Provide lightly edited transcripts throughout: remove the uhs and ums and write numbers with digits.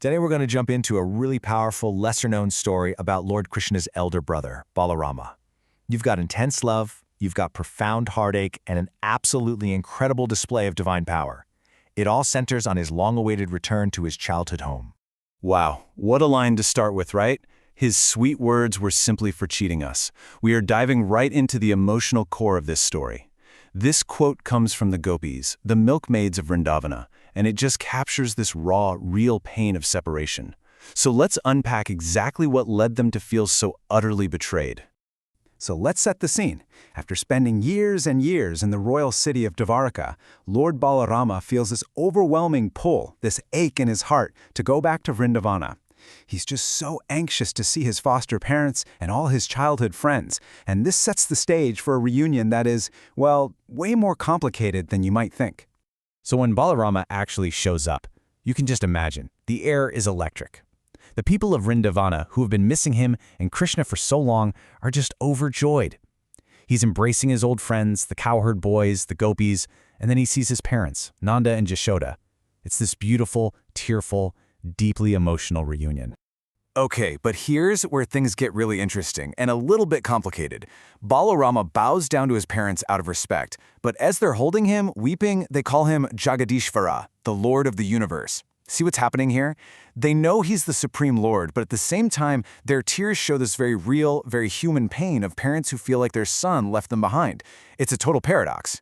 Today we're going to jump into a really powerful, lesser-known story about Lord Krishna's elder brother, Balarama. You've got intense love, you've got profound heartache, and an absolutely incredible display of divine power. It all centers on his long-awaited return to his childhood home. Wow, what a line to start with, right? His sweet words were simply for cheating us. We are diving right into the emotional core of this story. This quote comes from the gopis, the milkmaids of Vrindavana, and it just captures this raw, real pain of separation. So let's unpack exactly what led them to feel so utterly betrayed. So let's set the scene. After spending years and years in the royal city of Dvaraka, Lord Balarama feels this overwhelming pull, this ache in his heart, to go back to Vrindavana. He's just so anxious to see his foster parents and all his childhood friends, and this sets the stage for a reunion that is, well, way more complicated than you might think. So when Balarama actually shows up, you can just imagine, the air is electric. The people of Vrindavana, who have been missing him and Krishna for so long, are just overjoyed. He's embracing his old friends, the cowherd boys, the gopis, and then he sees his parents, Nanda and Jashoda. It's this beautiful, tearful, deeply emotional reunion. Okay, but here's where things get really interesting and a little bit complicated. Balarama bows down to his parents out of respect, but as they're holding him, weeping, they call him Jagadishvara, the Lord of the universe. See what's happening here? They know he's the Supreme Lord, but at the same time, their tears show this very real, very human pain of parents who feel like their son left them behind. It's a total paradox.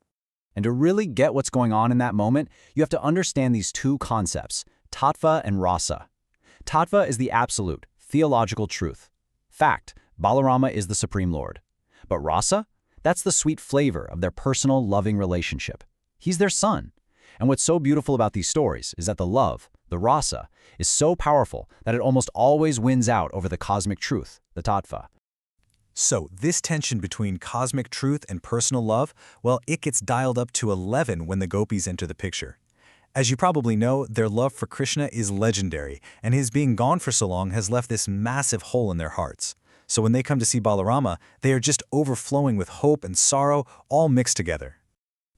And to really get what's going on in that moment, you have to understand these two concepts, tattva and rasa. Tattva is the absolute, theological truth. Fact, Balarama is the Supreme Lord. But rasa? That's the sweet flavor of their personal, loving relationship. He's their son. And what's so beautiful about these stories is that the love, the rasa, is so powerful that it almost always wins out over the cosmic truth, the tattva. So this tension between cosmic truth and personal love, well, it gets dialed up to 11 when the gopis enter the picture. As you probably know, their love for Krishna is legendary, and his being gone for so long has left this massive hole in their hearts. So when they come to see Balarama, they are just overflowing with hope and sorrow, all mixed together.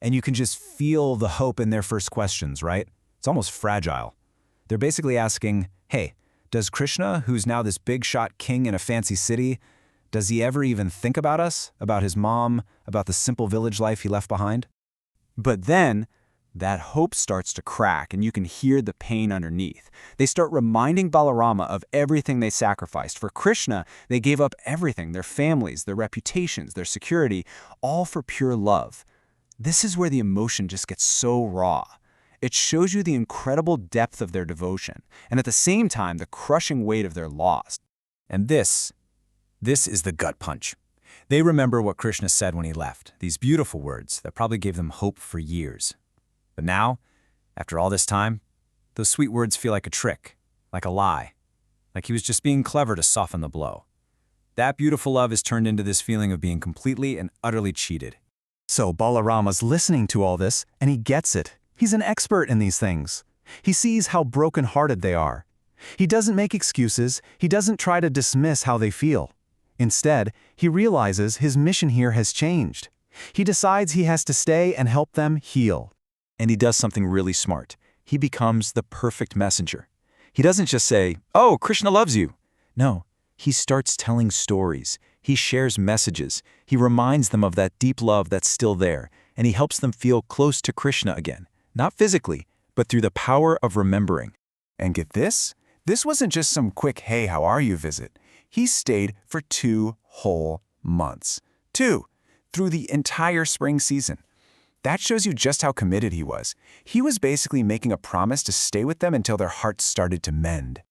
And you can just feel the hope in their first questions, right? It's almost fragile. They're basically asking, hey, does Krishna, who's now this big-shot king in a fancy city, does he ever even think about us, about his mom, about the simple village life he left behind? But then, that hope starts to crack and you can hear the pain underneath. They start reminding Balarama of everything they sacrificed. For Krishna, they gave up everything, their families, their reputations, their security, all for pure love. This is where the emotion just gets so raw. It shows you the incredible depth of their devotion, and at the same time, the crushing weight of their loss. And this is the gut punch. They remember what Krishna said when he left, these beautiful words that probably gave them hope for years. But now, after all this time, those sweet words feel like a trick, like a lie, like he was just being clever to soften the blow. That beautiful love is turned into this feeling of being completely and utterly cheated. So Balarama's listening to all this, and he gets it. He's an expert in these things. He sees how broken-hearted they are. He doesn't make excuses. He doesn't try to dismiss how they feel. Instead, he realizes his mission here has changed. He decides he has to stay and help them heal. And he does something really smart. He becomes the perfect messenger. He doesn't just say, "Oh, Krishna loves you." No, he starts telling stories. He shares messages. He reminds them of that deep love that's still there, and he helps them feel close to Krishna again. Not physically, but through the power of remembering. And get this? This wasn't just some quick, "Hey, how are you?" visit. He stayed for 2 whole months. 2, through the entire spring season. That shows you just how committed he was. He was basically making a promise to stay with them until their hearts started to mend.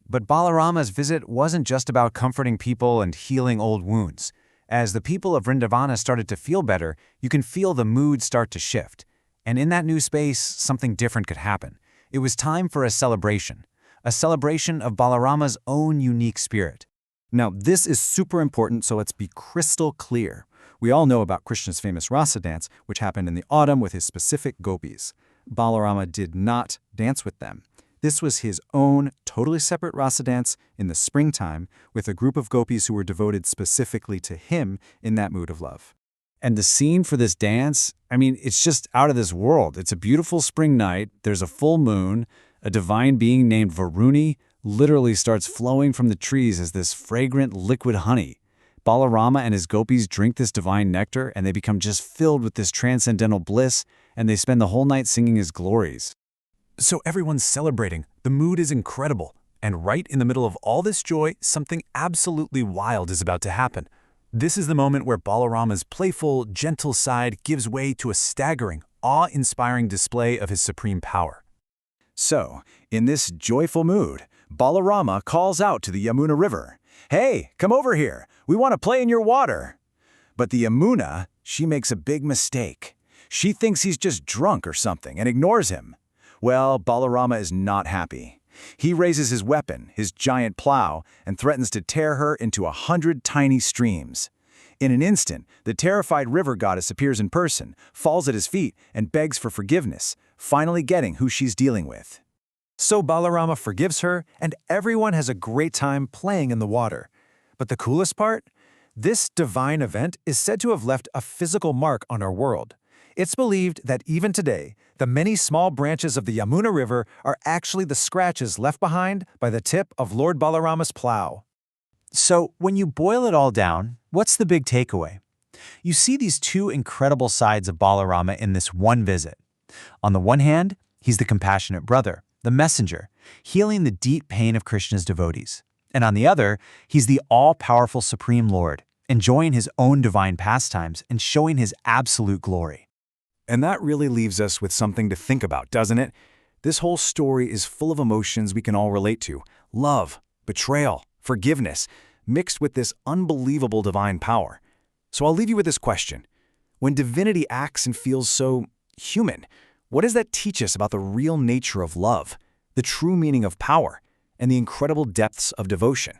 But Balarama's visit wasn't just about comforting people and healing old wounds. As the people of Vrindavana started to feel better, you can feel the mood start to shift. And in that new space, something different could happen. It was time for a celebration of Balarama's own unique spirit. Now, this is super important, so let's be crystal clear. We all know about Krishna's famous Rasa dance, which happened in the autumn with his specific gopis. Balarama did not dance with them. This was his own, totally separate Rasa dance in the springtime with a group of gopis who were devoted specifically to him in that mood of love. And the scene for this dance, I mean, it's just out of this world. It's a beautiful spring night. There's a full moon. A divine being named Varuni literally starts flowing from the trees as this fragrant liquid honey. Balarama and his gopis drink this divine nectar, and they become just filled with this transcendental bliss, and they spend the whole night singing his glories. So everyone's celebrating. The mood is incredible. And right in the middle of all this joy, something absolutely wild is about to happen. This is the moment where Balarama's playful, gentle side gives way to a staggering, awe-inspiring display of his supreme power. So, in this joyful mood, Balarama calls out to the Yamuna River, "Hey, come over here. We want to play in your water." But the Yamuna, she makes a big mistake. She thinks he's just drunk or something and ignores him. Well, Balarama is not happy. He raises his weapon, his giant plow, and threatens to tear her into 100 tiny streams. In an instant, the terrified river goddess appears in person, falls at his feet, and begs for forgiveness, finally getting who she's dealing with. So Balarama forgives her, and everyone has a great time playing in the water. But the coolest part? This divine event is said to have left a physical mark on our world. It's believed that even today, the many small branches of the Yamuna River are actually the scratches left behind by the tip of Lord Balarama's plow. So, when you boil it all down, what's the big takeaway? You see these two incredible sides of Balarama in this one visit. On the one hand, he's the compassionate brother, the messenger, healing the deep pain of Krishna's devotees. And on the other, he's the all-powerful Supreme Lord, enjoying his own divine pastimes and showing his absolute glory. And that really leaves us with something to think about, doesn't it? This whole story is full of emotions we can all relate to. Love, betrayal, forgiveness, mixed with this unbelievable divine power. So I'll leave you with this question. When divinity acts and feels so human, what does that teach us about the real nature of love, the true meaning of power, and the incredible depths of devotion?